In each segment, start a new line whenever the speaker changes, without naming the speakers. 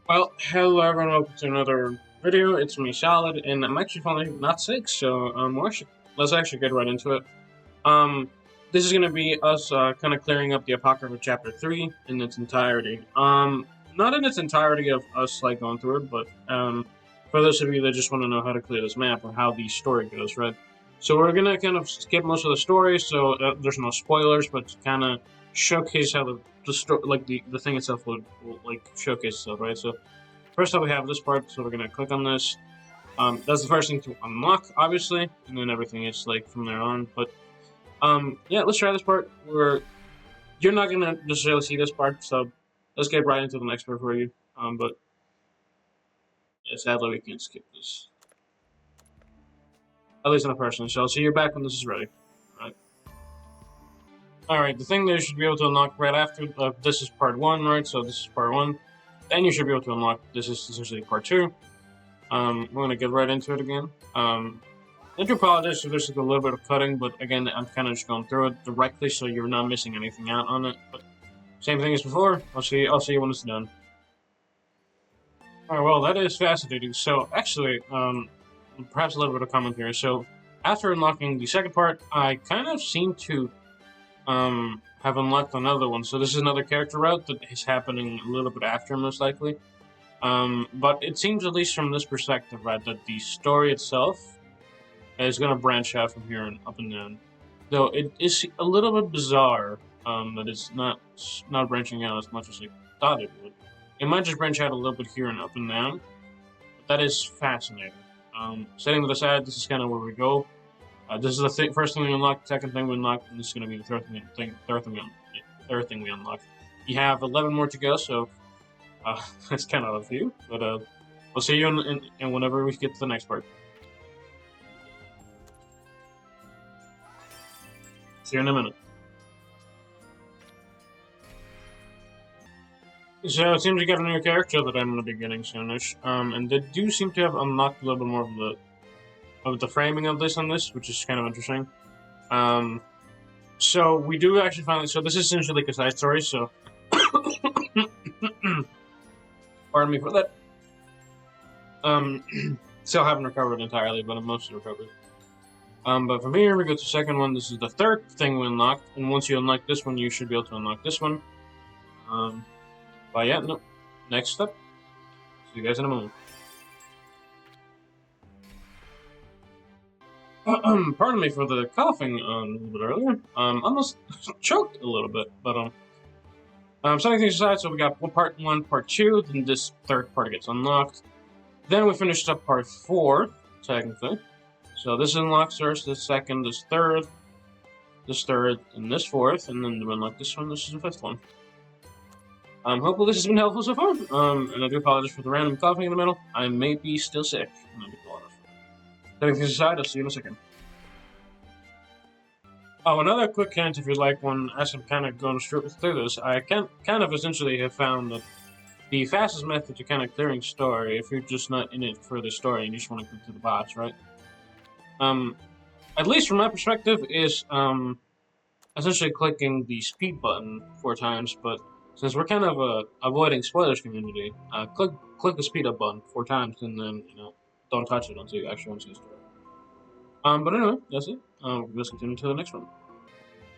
Well, hello everyone, welcome to another video. It's me, Solid, and I'm actually finally not sick, so let's actually get right into it. Um, this is gonna be us kind of clearing up the Apocrypha Chapter 3 in its entirety. Not in its entirety of us like going through it, but for those of you that just want to know how to clear this map or how the story goes, right? So we're gonna kind of skip most of the story, so there's no spoilers, but to kind of showcase how the story, like the thing itself, will like showcase itself, right? So first up, we have this part, so we're gonna click on this. That's the first thing to unlock, obviously, and then everything is like from there on. But yeah, let's try this part. You're not gonna necessarily see this part, so let's get right into the next part for you. But yeah, sadly, we can't skip this. At least in a person. So I'll see you back when this is ready. All right. All right. The thing that you should be able to unlock right after this is part one, right? So this is part one. Then you should be able to unlock. This is essentially part two. We're gonna get right into it again. I do apologize if there's like a little bit of cutting, but again, I'm kind of just going through it directly, so you're not missing anything out on it. But same thing as before. I'll see you when it's done. All right. Well, that is fascinating. So actually, perhaps a little bit of commentary. So after unlocking the second part, I kind of seem to have unlocked another one. So this is another character route that is happening a little bit after, most likely. But it seems, at least from this perspective, right, that the story itself is going to branch out from here and up and down. Though it is a little bit bizarre that it's not branching out as much as I thought it would. It might just branch out a little bit here and up and down, but that is fascinating. Setting that aside, this is kind of where we go. This is the first thing we unlock, second thing we unlock, and this is going to be the third thing we unlock. You have 11 more to go, so it's kind of a few, but we'll see you in whenever we get to the next part. See you in a minute. So it seems we got a new character that I'm going to be getting soonish, and they do seem to have unlocked a little bit more of the framing of this, which is kind of interesting. So we do actually finally. So this is essentially like a side story. So, pardon me for that. Still haven't recovered entirely, but I'm mostly recovered. But from here we go to the second one. This is the third thing we unlocked, and once you unlock this one, you should be able to unlock this one. But yeah, no. Next step. See you guys in a moment. Pardon me for the coughing a little bit earlier. Almost choked a little bit, but setting things aside, so we got part one, part two, then this third part gets unlocked. Then we finished up part four, technically. So this unlocks first, this second, this third, and this fourth, and then we unlock this one. This is the fifth one. Hopefully this has been helpful so far. And I do apologize for the random coughing in the middle. I may be still sick. And I do apologize. Setting things aside, I'll see you in a second. Oh, another quick hint, if you'd like one, as I'm kind of going through this, I kind of essentially have found that the fastest method to kind of clearing story, if you're just not in it for the story and you just want to click to the boss, right? At least from my perspective, is essentially clicking the speed button 4 times, but since we're kind of avoiding spoilers community, click the speed up button 4 times, and then don't touch it until you actually want to see the story. But anyway, that's it. Let's continue to the next one.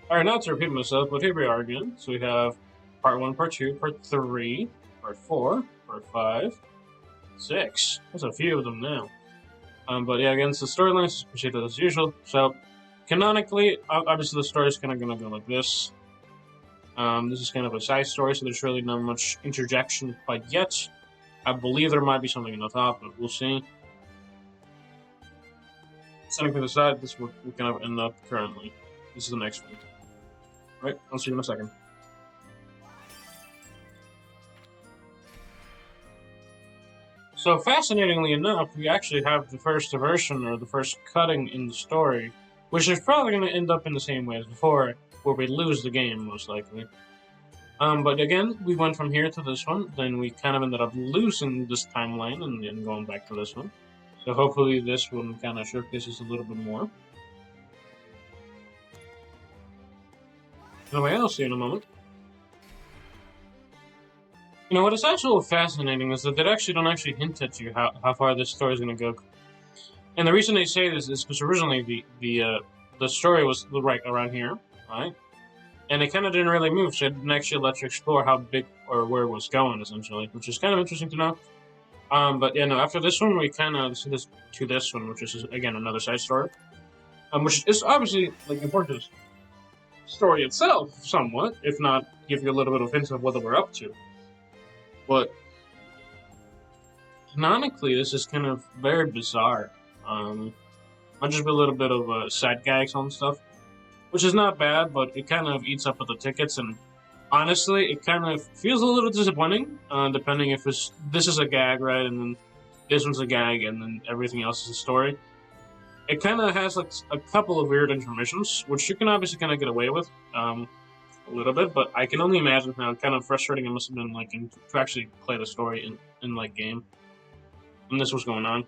All right, not to repeat myself, but here we are again. So we have part 1, part 2, part 3, part 4, part 5, 6. There's a few of them now. But yeah, again, so the storyline is proceeded as usual. So canonically, obviously the story is kind of going to go like this. This is kind of a side story, so there's really not much interjection quite yet. I believe there might be something in the top, but we'll see. Setting to the side, this is where we kind of end up currently. This is the next one. Right, I'll see you in a second. So fascinatingly enough, we actually have the first version, or the first cutting in the story, which is probably going to end up in the same way as before, where we lose the game, most likely. But again, we went from here to this one, then we kind of ended up losing this timeline, and then going back to this one. So hopefully this one kind of showcases a little bit more. Anyway, I'll see you in a moment. You know what is also fascinating is that they actually don't actually hint at you how far this story is going to go. And the reason they say this is because originally the story was right around here, right? And it kind of didn't really move, so it didn't actually let you explore how big or where it was going, essentially, which is kind of interesting to know. But yeah, no, after this one, we kind of see this to this one, which is, again, another side story. Which is obviously, like, important to the story itself, somewhat, if not give you a little bit of hints of what we're up to. But canonically, this is kind of very bizarre. Might just be a little bit of side gags on stuff, which is not bad, but it kind of eats up with the tickets, and honestly, it kind of feels a little disappointing, depending if this is a gag, right, and then this one's a gag, and then everything else is a story. It kind of has like a couple of weird intermissions, which you can obviously kind of get away with a little bit, but I can only imagine how kind of frustrating it must have been like to actually play the story in like game. And this was going on.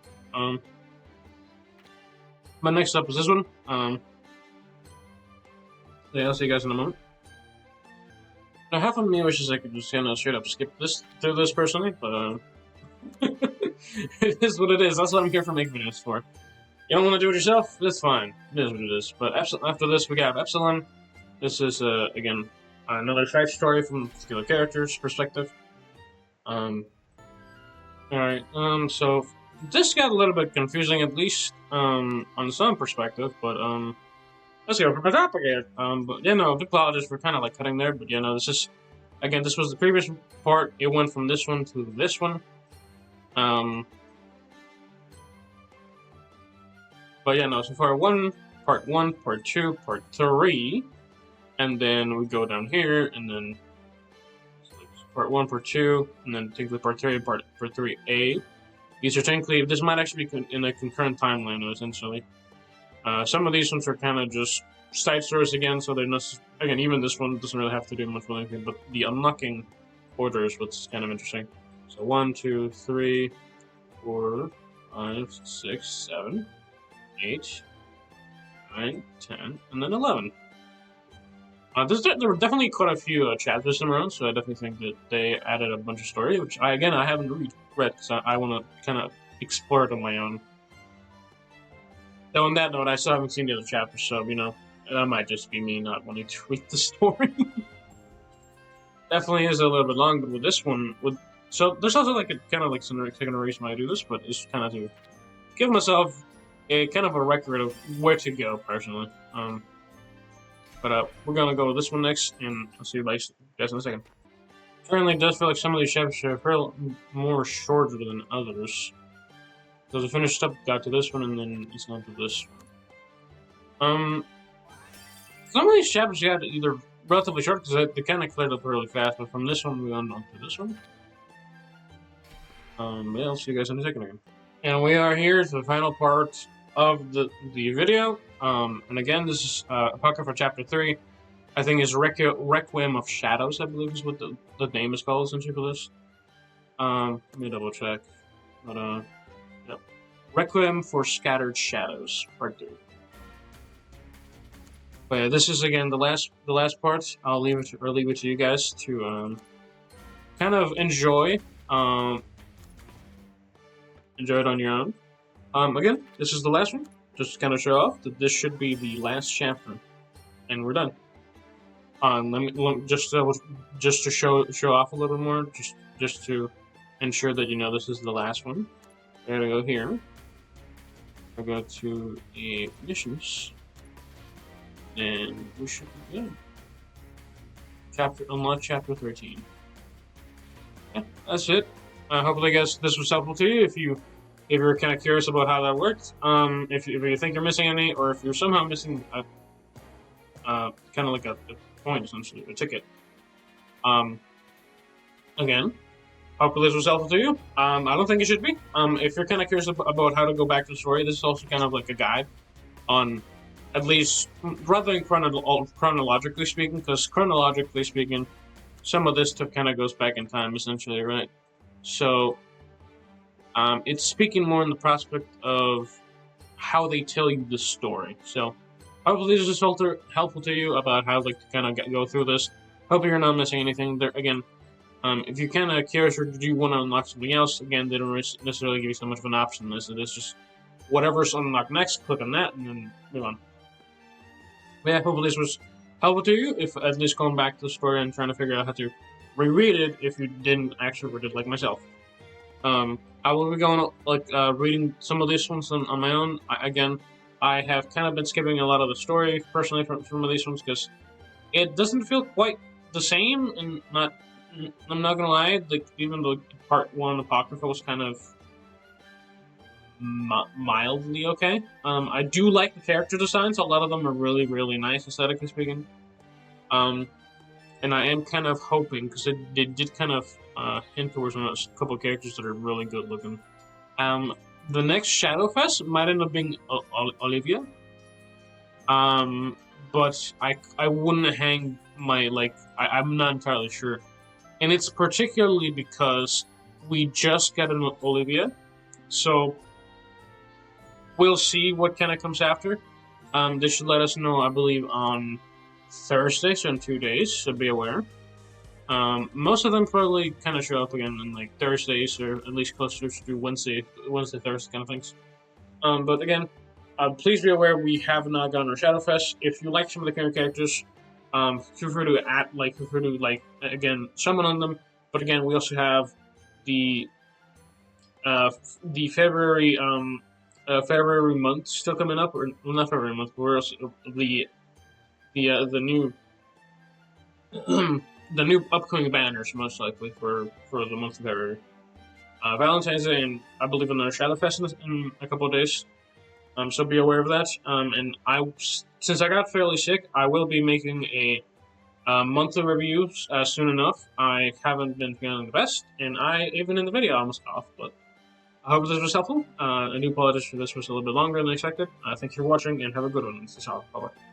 But next up is this one. Yeah, I'll see you guys in a moment. Now, half of me wishes I could just kind of straight up skip through this personally, but it is what it is. That's what I'm here for making videos for. You don't want to do it yourself? That's fine. It is what it is. But after this, we got Epsilon. This is, again, another side story from particular character's perspective. Alright, so this got a little bit confusing, at least on some perspective, but let's go from the top again. But yeah, no, the apologies for kind of like cutting there, but yeah, no, this is, again, this was the previous part. It went from this one to this one. But yeah, no, so part one, part 2, part 3, and then we go down here, and then part 1, part 2, and then technically part 3 and part 3A. These are technically, this might actually be in a concurrent timeline, essentially. Some of these ones are kind of just side stories again, so they're not, again, even this one doesn't really have to do much with anything, but the unlocking order is what's kind of interesting. So 1, 2, 3, 4, 5, 6, 7, 8, 9, 10, and then 11. There were definitely quite a few chapters around, so I definitely think that they added a bunch of story, which I haven't read, because I want to kind of explore it on my own. Though on that note, I still haven't seen the other chapters, so, you know, that might just be me not wanting to read the story. Definitely is a little bit long, but with this one, so there's also like a kind of like second reason why I do this, but it's kind of to give myself a kind of a record of where to go, personally. But we're gonna go with this one next, and I'll see you guys in a second. Currently, it does feel like some of these chapters are feel more shorter than others. So I finished up, got to this one, and then it's gone to this one. Some of these chapters got either relatively short because they kind of cleared up really fast, but from this one we went on to this one. Yeah, I'll see you guys in a second again. And we are here to the final part of the video. And again, this is Apocrypha Chapter 3. I think is Requiem of Shadows, I believe is what the name is called, essentially, for this. Let me double check. But, yep. Requiem for Scattered Shadows, Part 3. But yeah, this is, again, the last part. I'll leave it to you guys to kind of enjoy. Enjoy it on your own. Again, this is the last one. Just to kind of show off that this should be the last chapter, and we're done. Let me just to show off a little bit more, just to ensure that you know this is the last one. I gotta go here. I go to missions, and we should be good. Unlock chapter 13. Yeah, that's it. Hopefully, guys, this was helpful to you. If you're kind of curious about how that worked, if you think you're missing any, or if you're somehow missing a kind of like a point, essentially, a ticket. Again, hopefully this was helpful to you. I don't think it should be. If you're kind of curious about how to go back to the story, this is also kind of like a guide on, at least, rather than chronologically speaking, because chronologically speaking, some of this stuff kind of goes back in time, essentially, right? So, it's speaking more in the prospect of how they tell you the story. So, hopefully this is helpful to you about how to kind of go through this. Hope you're not missing anything. There again, If you're kind of curious or do you want to unlock something else, again, they don't necessarily give you so much of an option in this. It is just whatever's unlocked next, click on that, and then move on. But yeah, hopefully this was helpful to you, if at least going back to the story and trying to figure out how to reread it if you didn't actually read it like myself. I will be going, reading some of these ones on my own. I have kind of been skipping a lot of the story, personally, from some of these ones, because it doesn't feel quite the same, and I'm not gonna lie, like, even though part 1 Apocrypha was kind of mildly okay. I do like the character designs. A lot of them are really, really nice, aesthetically speaking. And I am kind of hoping, because they did kind of hint towards a couple of characters that are really good looking. The next Shadowfest might end up being Olivia. But I wouldn't hang my, I'm not entirely sure. And it's particularly because we just got an Olivia, so we'll see what kind of comes after. They should let us know, I believe, on Thursday, so in 2 days, so be aware. Most of them probably kind of show up again on like Thursdays, or at least closer to Wednesday, Thursday kind of things. But again, please be aware we have not gotten our Shadowfest. If you like some of the current characters, feel free to again, summon on them. But again, we also have the February February month still coming up, or well, not February month, but we're also the new the new upcoming banners most likely for the month of February. Valentine's Day, and I believe another Shadowfest in a couple of days. So be aware of that. And since I got fairly sick, I will be making a monthly review soon enough. I haven't been feeling the best, and even in the video, I almost coughed, but I hope this was helpful. I do apologize for this was a little bit longer than expected. Thank you for watching, and have a good one. This is all. Bye-bye.